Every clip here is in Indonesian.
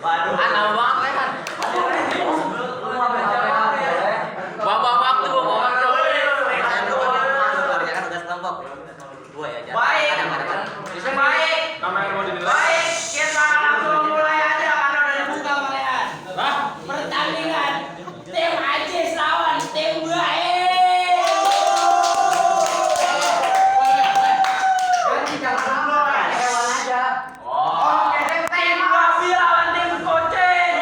Waduh. Lama banget Rehan. Bawa waktu. Baik. Baik. Namanya mau dinilai. Baik, kita langsung mulai aja karena udah dibuka kalian. Pertandingan tim Ajis lawan tim Baik. Tim Babi lawan tim Kucing.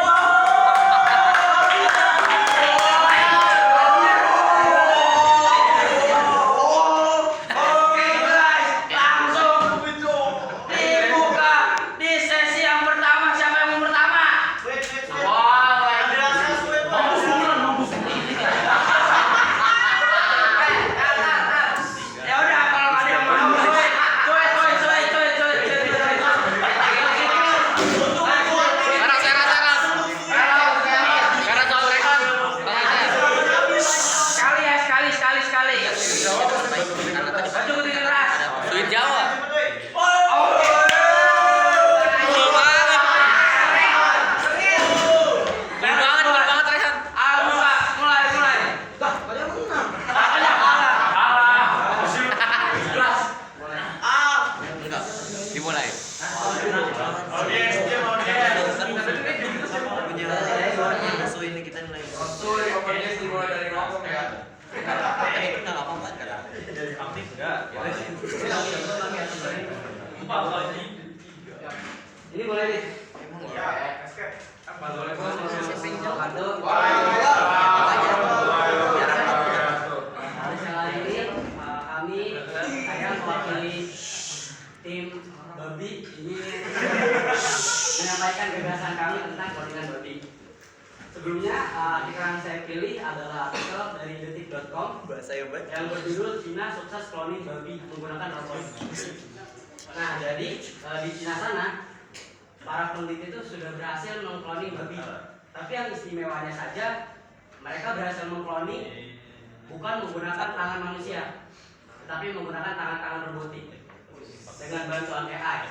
Oke guys, langsung dibuka di sesi yang pertama. Siapa yang mau pertama? Ya udah, kalau ada yang mau cuy. Karena soal Rehan. Sekali. Maju ke keras. Sulit jawab. Oke. Betul banget Rehan. Mulai. Enggak. Dimulai. Ini boleh nih. Kali ini saya mewakili tim Babi ini menyampaikan gagasan kami tentang codingan babi. Sebelumnya artikel yang saya pilih adalah artikel dari detik.com yang berjudul Cina sukses cloning babi menggunakan robot. Nah, jadi di Cina sana para peneliti itu sudah berhasil mengkloning babi. Tapi yang istimewanya saja mereka berhasil mengkloning bukan menggunakan tangan manusia, tetapi menggunakan tangan-tangan robotik dengan bantuan AI.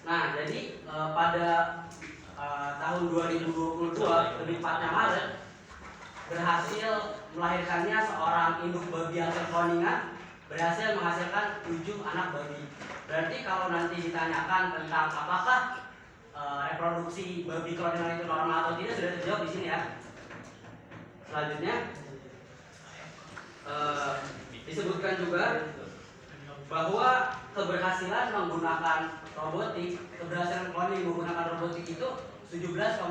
Nah, jadi pada tahun 2022, lebih tepatnya Maret, berhasil melahirkannya seorang induk babi hasil cloningan, berhasil menghasilkan 7 anak babi. Berarti kalau nanti ditanyakan tentang apakah reproduksi babi cloningan itu normal atau tidak, sudah terjawab di sini ya. Selanjutnya disebutkan juga bahwa keberhasilan menggunakan robotik, keberhasilan cloning menggunakan robotik itu 17,5%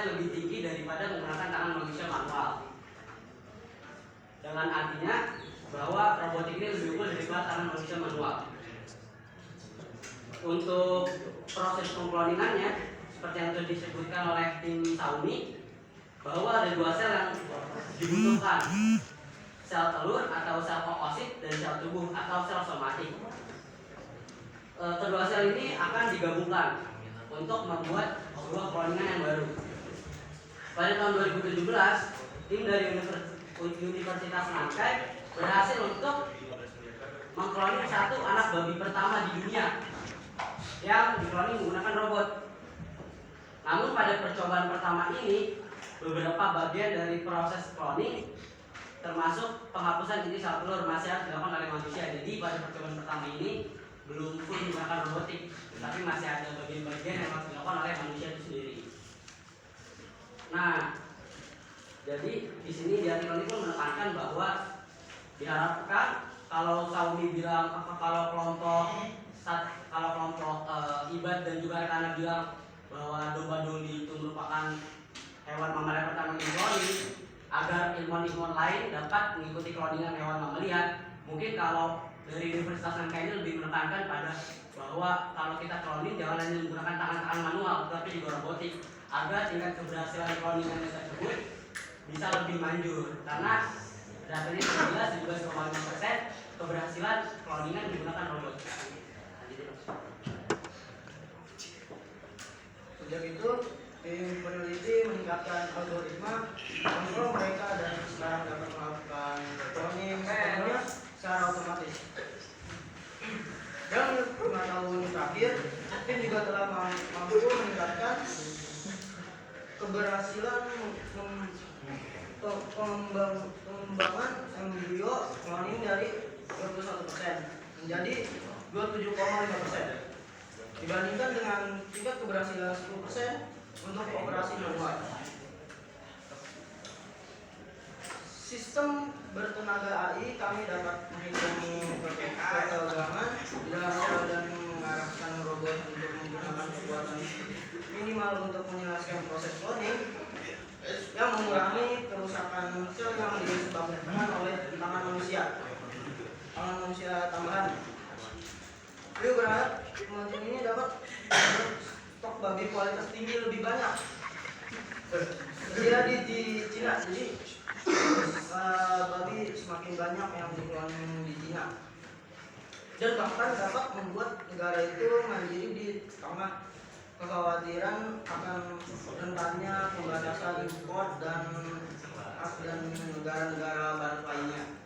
lebih tinggi daripada menggunakan tangan manusia manual. Dengan artinya bahwa robotik ini lebih unggul daripada tangan manusia manual. Untuk proses pengkloningannya, seperti yang sudah disebutkan oleh tim Xiaomi, bahwa ada 2 sel yang dibutuhkan, sel telur atau sel oosit dan sel tubuh atau sel somatik. Kedua sel ini akan digabungkan untuk membuat sebuah cloningan yang baru. Pada tahun 2017, tim dari Universitas Nankai berhasil untuk mengkloning 1 anak babi pertama di dunia yang dikloning menggunakan robot. Namun pada percobaan pertama ini, beberapa bagian dari proses cloning termasuk penghapusan inti sel telur masih harus dilakukan oleh manusia. Jadi pada percobaan pertama ini belum full menggunakan robotik, tapi masih ada bagian-bagian yang harus dilakukan oleh manusia itu sendiri. Nah, jadi di sini di artikel ini pun menekankan bahwa diharapkan kalau Xiaomi bilang kalau kelompok IBAD dan juga rekan bilang bahwa domba doli itu merupakan hewan mamalia pertama yang dikloning, agar ilmuwan-ilmuwan lain dapat mengikuti cloningan hewan mamalia. Mungkin kalau dari Universitas Nankai ini lebih menekankan pada bahwa kalau kita cloning jangan hanya menggunakan tangan-tangan manual, tetapi juga robotik, agar tingkat keberhasilan cloningan tersebut bisa lebih manjur. Karena datanya jelas 17,5% keberhasilan cloningan menggunakan robot. Sejak itu, tim peneliti meningkatkan algoritma kontrol mereka dan sekarang dapat melakukan cloning sepenuhnya secara otomatis. Dan 5 tahun terakhir, tim juga telah mampu meningkatkan keberhasilan pengembangan embrio cloning dari 21% menjadi 27,5% dibandingkan dengan tingkat keberhasilan 10% untuk operasi manual. Sistem bertenaga AI kami dapat menghitung ketegangan dalam sel dan mengarahkan robot untuk menggunakan kekuatan minimal untuk menyelesaikan proses cloning yang mengurangi kerusakan sel yang disebabkan oleh tangan manusia tambahan. Beliau berharap kemajuan ini dapat membuat stok babi kualitas tinggi lebih banyak terjadi di Cina. Jadi babi semakin banyak yang dikeloning di Cina dan bahkan dapat membuat negara itu mandiri di tengah kekhawatiran akan rentannya pembatasan impor dan negara-negara barat lainnya.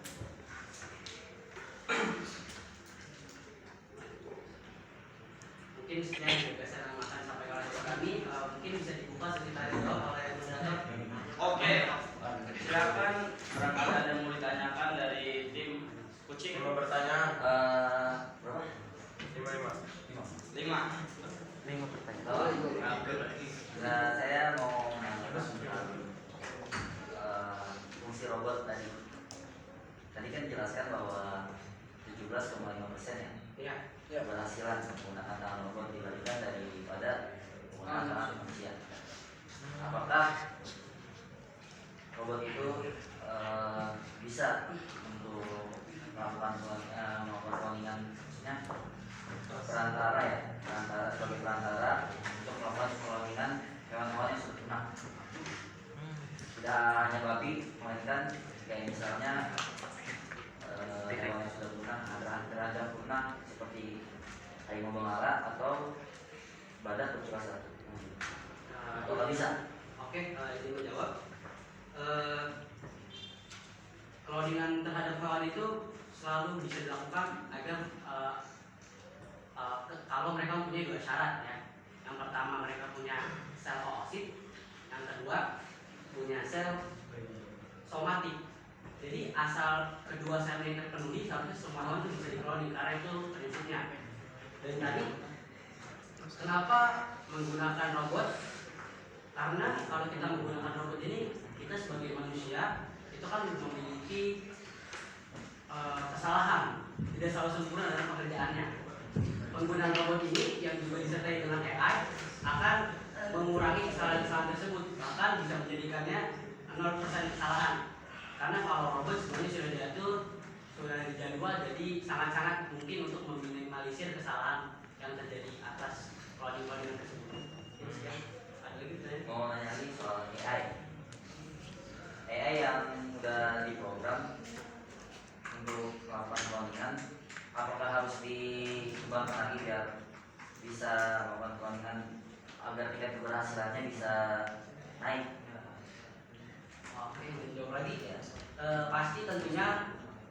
Mungkin sekian geseran makan sampai oleh kami. Mungkin bisa dibuka sekitar itu oleh moderator. Oke, silakan barangkali ada yang mau ditanyakan dari tim kucing. Mau bertanya? Berapa? 5. 5 pertanyaan. Nah, saya mau menanyakan tentang fungsi robot tadi. Tadi kan jelaskan bahwa 17,5% ya keberhasilan menggunakan tangan robot dibandingkan daripada menggunakan tangan manusia. Apakah robot itu bisa untuk melakukan cloningan, maksudnya sebagai perantara untuk melakukan cloningan hewan-hewan yang sudah punah? Tidak hanya babi, melainkan kayak misalnya hewan yang sudah punah, terancam punah seperti harimau benggala atau badak bersuara satu. Kalau bisa? Oke, izin menjawab. Cloningan terhadap hewan itu selalu bisa dilakukan agar kalau mereka mempunyai 2 syarat ya. Yang pertama mereka punya sel oosit, yang kedua punya sel somatik. Jadi asal kedua sel ini terpenuhi, seharusnya semua hewan itu bisa dikloning karena itu prinsipnya. Dan tadi kenapa menggunakan robot? Karena kalau kita menggunakan robot ini, kita sebagai manusia itu kan memiliki kesalahan, tidak selalu sempurna dalam pekerjaannya. Penggunaan robot ini yang juga disertai dengan AI akan mengurangi kesalahan-kesalahan tersebut, bahkan bisa menjadikannya 0% kesalahan. Karena kalau robot sebenarnya sudah diatur, sudah dijadwal, jadi sangat-sangat mungkin untuk meminimalisir kesalahan yang terjadi atas cloning-cloning tersebut. Ada lagi pertanyaan? Mau nanya lagi soal AI yang udah diprogram untuk melakukan cloningan, apakah harus dikembangkan lagi biar bisa melakukan cloningan agar tingkat keberhasilannya bisa naik? Oke, menjawab lagi ya. Pasti tentunya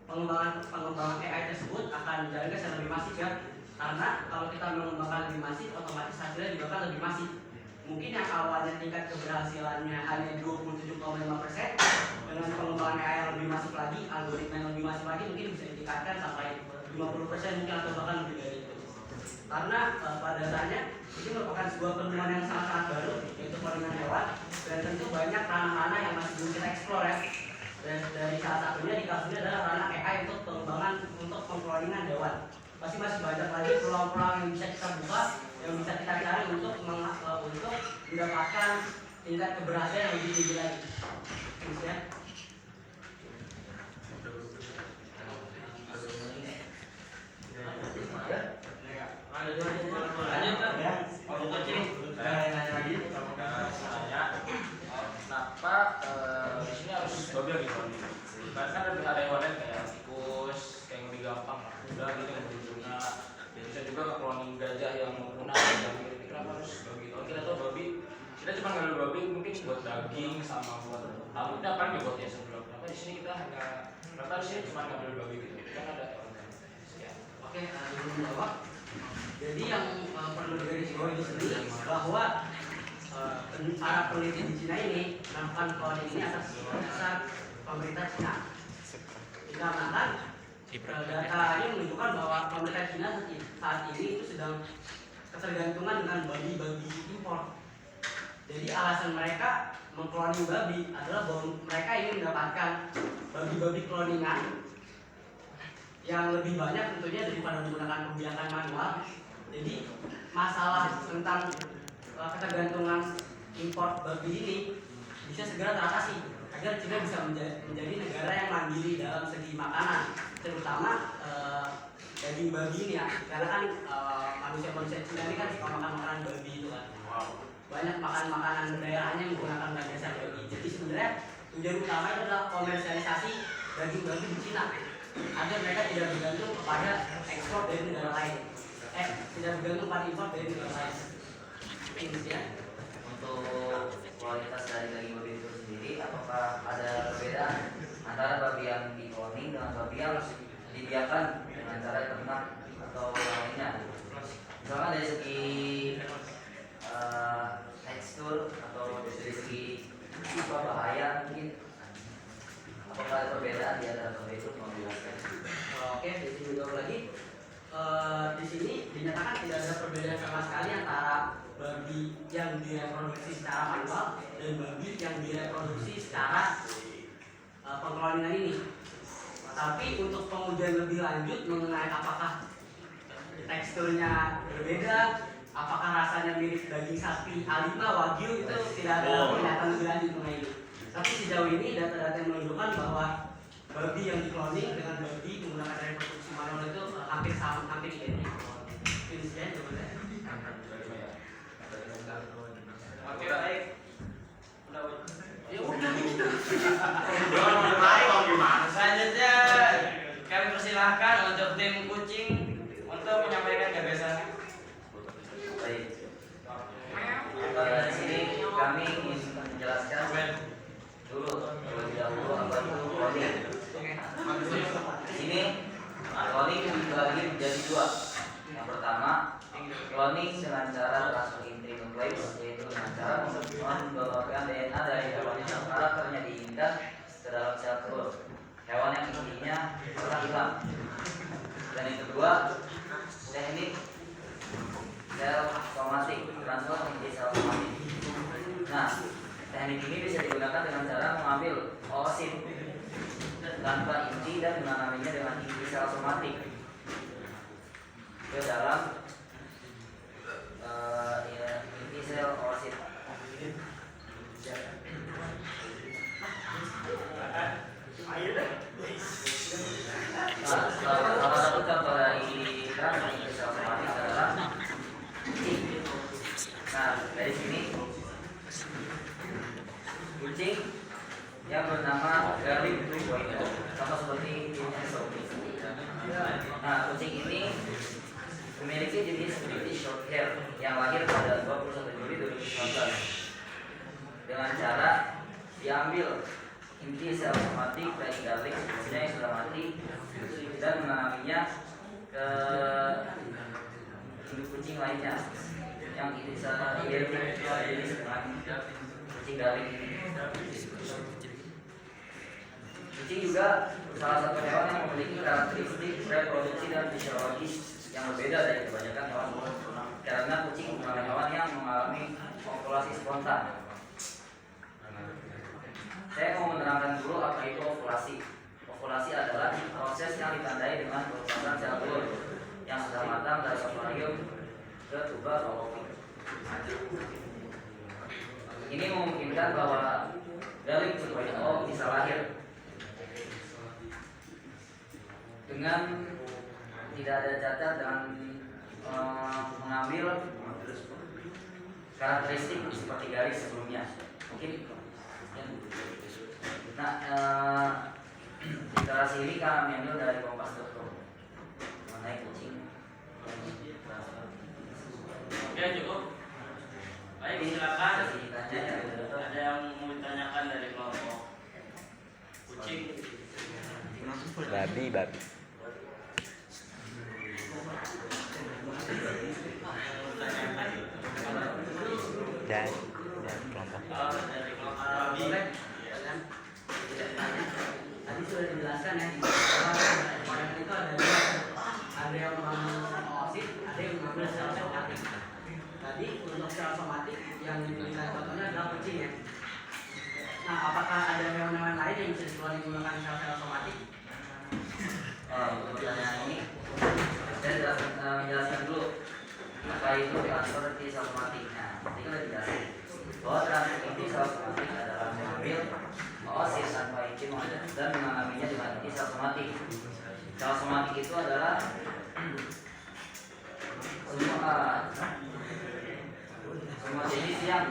pengembangan AI tersebut akan menjalankan secara lebih masif ya. Karena kalau kita mengembangkan lebih masif, otomatis hasilnya juga akan lebih masif. Mungkin yang awalnya tingkat keberhasilannya hanya 27,5%, dengan pengembangan AI yang lebih masif lagi, algoritma yang lebih masif lagi, mungkin bisa ditingkatkan sampai 50% mungkin atau bahkan lebih dari itu. Karena pada dasarnya ini merupakan sebuah penemuan yang sangat-sangat baru, yaitu cloningan hewan, dan tentu banyak ranah-ranah yang masih belum kita eksplor ya. Dan dari salah satunya di kasus ini adalah ranah AI untuk pengembangan untuk pengkloningan hewan. Pasti masih banyak lagi peluang-peluang yang bisa kita buka, yang bisa kita cari untuk mendapatkan tingkat keberhasilan yang lebih tinggi lagi. Ya. Lanjut kan? Kalau kucing, Saya nanya lagi. Saya kenapa di sini harus babi lagi cloning? Karena kan ada hewan lain kayak tikus, kayak yang lebih gampang lah, kuda gitu yang lebih punah. Dan bisa juga ke cloning gajah yang mau punah. Kenapa harus babi? Kalau kita tahu babi, kita cuma ngambil babi mungkin buat daging sama buat rambutnya apa nih buat hiasan doang. Kenapa di sini kita hanya kenapa di sini cuma ngambil babi gitu? Kan ada hewan lain. Sekian. Oke, sebelum menjawab, jadi yang perlu digarisbawahi di sini bahwa para peneliti di Cina ini melakukan cloning ini atas dasar pemerintah Cina. Dikarenakan data ini menunjukkan bahwa pemerintah Cina saat ini itu sedang ketergantungan dengan babi-babi impor. Jadi alasan mereka mengkloning babi adalah bahwa mereka ingin mendapatkan babi-babi kloningan yang lebih banyak tentunya daripada menggunakan pembiakan manual. Jadi masalah tentang ketergantungan impor babi ini bisa segera teratasi agar Cina bisa menjadi negara yang mandiri dalam segi makanan, terutama daging babi ini ya. Karena kan manusia-manusia Cina ini kan suka makan makanan babi itu kan. Banyak makan makanan daerahnya yang menggunakan dasar babi. Jadi sebenarnya tujuan utama itu adalah komersialisasi daging babi di Cina agar mereka tidak bergantung kepada ekspor dari negara lain. Tidak bergantung pada impor dari negara lain. Ya. Untuk kualitas dari daging babi itu sendiri, apakah ada perbedaan antara babi yang di-cloning dengan babi yang dibiarkan dengan cara ternak atau lainnya? Misalkan dari segi tekstur atau dari segi bahaya mungkin, apakah ada perbedaan di antara babi itu? Mau dijelaskan? Oke, di sini jawab lagi. Di sini dinyatakan tidak ada perbedaan sama sekali antara babi yang direproduksi secara manual dan babi yang direproduksi secara pengkloningan ini. Tapi untuk pengujian lebih lanjut mengenai apakah teksturnya berbeda, apakah rasanya mirip daging sapi A5 Wagyu, itu tidak ada pernyataan lebih lanjut mengenai ini. Tapi sejauh ini data-data yang menunjukkan bahwa babi yang dikloning dengan babi menggunakan reproduksi manual itu hampir sama, hampir identik. Ini saja jawabannya. Oke, baik. Ya udah gitu. Selanjutnya kami persilahkan untuk tim kucing untuk menyampaikan gagasannya. Baik. Di sini kami ingin menjelaskan dulu terlebih dahulu apa itu cloning. Di sini cloning dibagi menjadi dua. Yang pertama, cloning dengan cara transfer intrínukleus, yaitu dengan cara membawakan DNA dari hewan yang karakternya diinginkan ke dalam sel telur hewan yang intinya telah hilang. Dan yang kedua, teknik sel somatik, transfer inti sel somatik. Nah, teknik ini bisa digunakan dengan cara mengambil oosit tanpa inti dan menanaminya dengan inti sel somatik ke dalam inti sel oosit. Nah, salah satu contoh dari transfer inti sel somatik adalah kucing. Nah, dari sini kucing yang bernama Garlic 2.0 sama seperti SOP. Nah, kucing ini memiliki jenis British Shorthair yang lahir pada 21 Juli 2019 dengan cara diambil inti sel somatik dari garlic sebelumnya yang sudah mati dan menanaminya ke induk kucing lainnya yang bisa identik jenis dengan kucing garlic ini. Kucing juga salah satu hewan yang memiliki karakteristik reproduksi dan fisiologis yang berbeda dari kebanyakan hewan karena kucing merupakan hewan yang mengalami ovulasi spontan. Saya mau menerangkan dulu apa itu ovulasi. Ovulasi adalah proses yang ditandai dengan perubahan sel telur yang sudah matang dari ovarium ke tuba fallopi. Ini memungkinkan bahwa Garlic 2.0 bisa lahir dengan tidak ada cacat dan mengambil karakteristik seperti garis sebelumnya. Mungkin literasi ini kami ambil dari kompas.com mengenai kucing. Oke, cukup. Baik, silakan. Ada yang mau ditanyakan dari kelompok kucing? Babi. Dan Dari kelompok boleh kan? Tadi sudah dijelaskan ya bahwa kemarin itu ada yang mengambil osit, ada yang mengambil sel somatik. Tadi untuk sel somatik yang diberikan contohnya adalah kucing ya. Nah, apakah ada hewan-hewan lain yang bisa digunakan sel-sel somatik? Untuk pertanyaan ini saya menjelaskan dulu apa itu transfer inti sel somatik. Nah, tadi kan dijelasin bahwa transfer inti sel somatik adalah mengambil oosit tanpa izin dan menanaminya dengan inti sel somatik. Sel somatik itu adalah semua jenis yang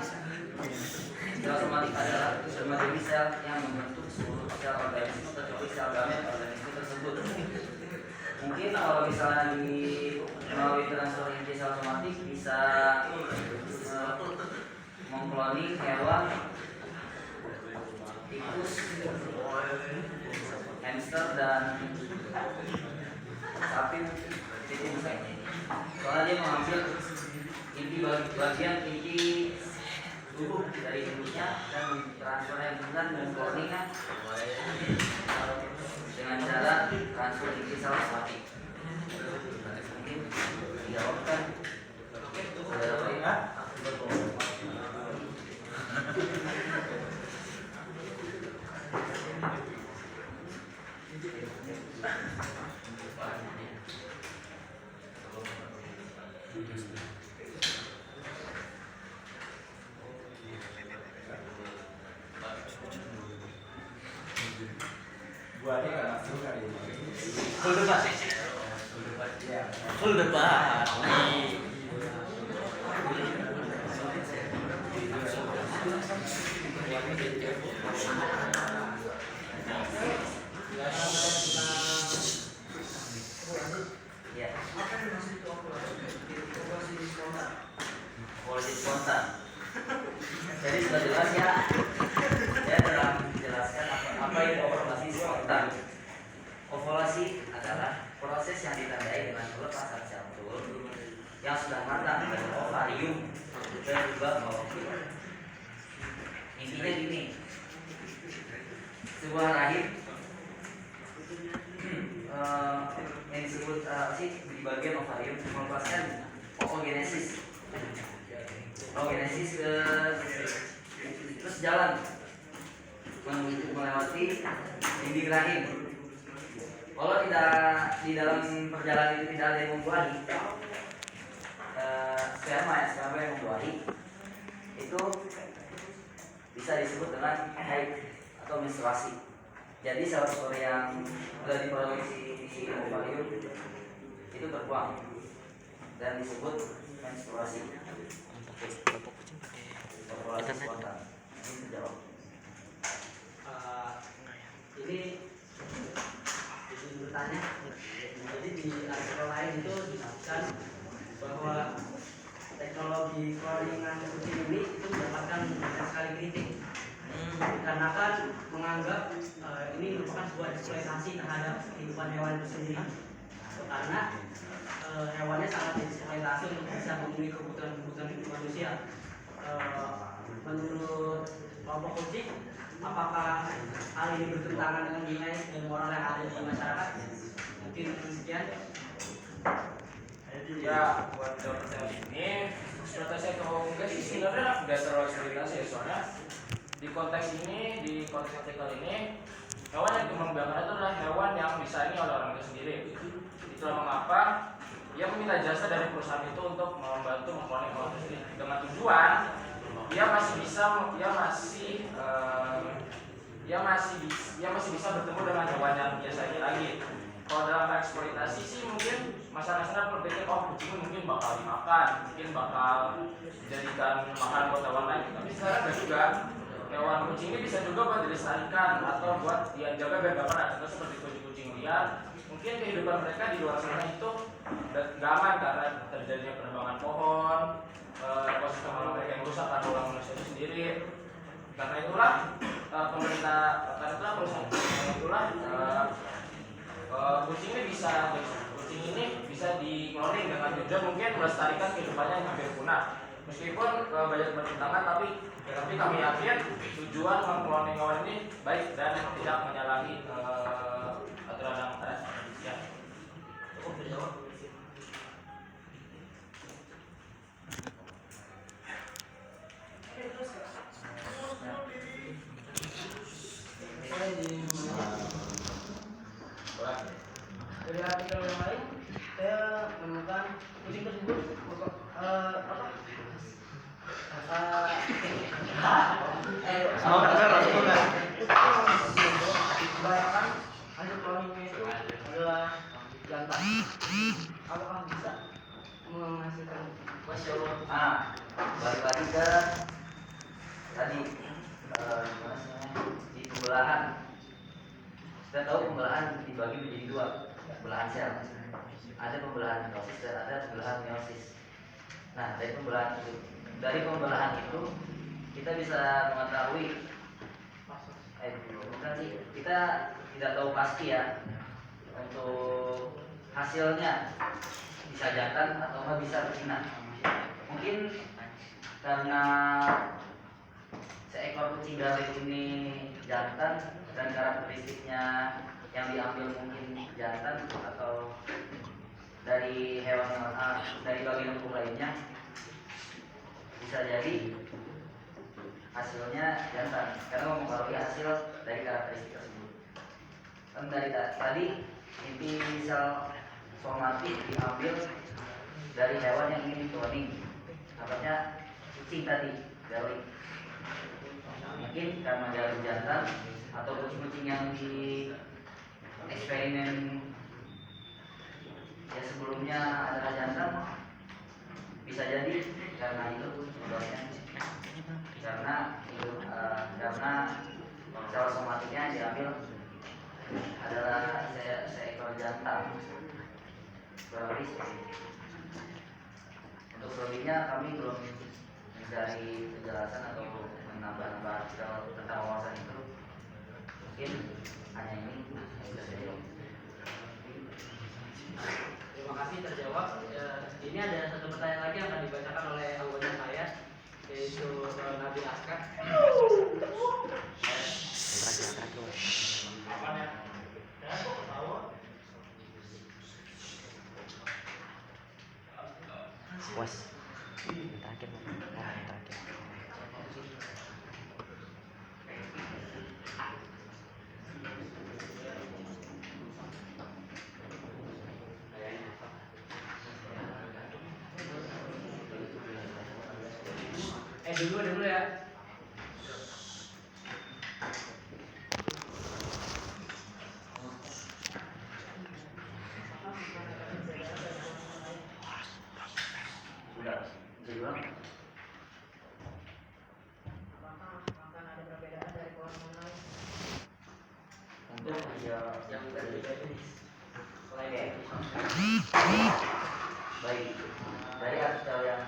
sel somatik adalah semua jenis sel yang membentuk seluruh sel organisme kecuali sel gamet organisme tersebut. Mungkin kalau misalnya melalui transfer inti sel somatik bisa mengkloning hewan, tikus, hamster dan sapi mungkin soalnya dia mengambil inti bagian inti tubuh dari tubuhnya dan transfernya dengan mengkloningnya dengan cara transfer inti sel somatik. Mungkin dijawabkan Gua aja nggak masuk kali ini. Full debat. Full debat. ya. Apa yang dimaksud itu operasi spontan? Operasi spontan. Jadi sudah jelas ya. Saya telah menjelaskan apa itu operasi spontan. Ovulasi adalah proses yang ditandai dengan pelepasan sel telur yang sudah matang dari ovarium dan juga ovum. Intinya gini, sebuah rahim yang disebut sih di bagian ovarium melepaskan oogenesis. Oogenesis terus jalan melewati dinding rahim. Kalau tidak di dalam perjalanan itu tidak ada yang membuahi, sperma yang membuahi itu bisa disebut dengan haid atau menstruasi. Jadi sel-sel yang sudah diproduksi di ovarium itu terbuang dan disebut menstruasi. Ovulasi spontan. Ini jawab. Ini bertanya. Jadi di artikel lain itu disebutkan bahwa teknologi cloningan kucing ini itu mendapatkan banyak sekali kritik dikarenakan menganggap ini merupakan sebuah eksploitasi terhadap kehidupan hewan itu sendiri karena hewannya sangat dieksploitasi untuk bisa memenuhi kebutuhan hidup manusia. Menurut kelompok kucing, apakah hal ini bertentangan dengan nilai dan moral yang ada di masyarakat? Mungkin sekian. Ya, buat jawab ini eksploitasi atau enggak sih sebenarnya nggak terlalu eksploitasi ya, soalnya di konteks ini, di konteks artikel ini, hewan yang dikembangkan itu adalah hewan yang disayangi oleh orang itu sendiri. Itulah mengapa ia meminta jasa dari perusahaan itu untuk membantu mengkloning hewan itu sendiri dengan tujuan dia masih bisa bertemu dengan hewan yang biasa ini lagi. Kalau dalam eksploitasi sih mungkin masyarakat berpikir kucing mungkin bakal dimakan, mungkin bakal dijadikan makan buat hewan lain. Tapi sekarang enggak juga. Hewan kucing ini bisa juga buat dilestarikan atau buat dijaga biar gak pernah. Contoh seperti kucing-kucing liar, mungkin kehidupan mereka di luar sana itu gak aman karena terjadinya penebangan pohon, ekosistem alam mereka yang rusak karena ulah manusia itu sendiri. Karena itulah kucing ini bisa dikloning dengan tujuan mungkin melestarikan kehidupannya yang hampir punah. meskipun banyak pertentangan tapi kami yakin tujuan mengkloning hewan ini baik dan tidak menyalahi aturan yang ada. Ya. Cukup terjawab. Saya di Boleh. dari artikel yang lain saya menemukan kucing tersebut kebanyakan hasil cloningnya itu adalah jantan. Apakah bisa menghasilkan Masya Allah. Balik lagi ke tadi gimana sih namanya? Di pembelahan. Kita tahu pembelahan dibagi menjadi dua, pembelahan sel. Ada pembelahan mitosis dan ada pembelahan meiosis. Nah, dari pembelahan itu kita bisa mengetahui bukan sih, kita tidak tahu pasti ya untuk hasilnya bisa jantan atau nggak bisa betina. Mungkin karena seekor kucing Galil ini jantan dan karakteristiknya yang diambil mungkin jantan atau dari hewan yang dari bagian tubuh lainnya, bisa jadi hasilnya jantan karena mempengaruhi hasil dari karakteristik tersebut. Kan dari tadi inti sel somatik diambil dari hewan yang ingin dikloning, namanya kucing tadi, Galil. Mungkin karena Galil jantan atau kucing-kucing yang di eksperimen ya sebelumnya adalah jantan, bisa jadi karena itu sebabnya, karena sel somatiknya diambil adalah seekor jantan. Kurang lebih seperti itu. Untuk selebihnya kami belum mencari penjelasan atau menambah-nambah artikel tentang wawasan itu. Mungkin hanya ini yang bisa saya jawab. Terima kasih terjawab. Ini ada satu pertanyaan lagi yang akan dibacakan oleh anggota saya, yaitu Nabil Askar. Was. Terakhir. Terakhir. Dulu ya. Sudah, bisa diulang? akan ada perbedaan dari pohon lain? Untuk yang dari baik, dari artikel yang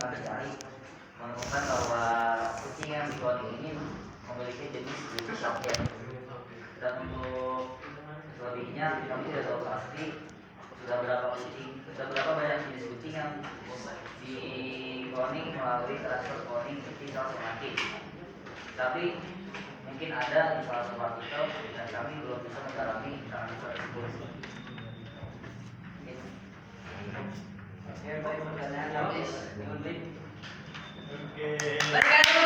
kami cari menemukan bahwa kucing yang dikloning ini memiliki jenis Shorthair. Dan untuk selebihnya kami tidak tahu pasti sudah berapa banyak jenis kucing yang dikloning melalui transfer cloning di sel somatik. Tapi mungkin ada di salah satu artikel dan kami belum bisa mendalami transfer tersebut. Baik, pertanyaan habis. Berikan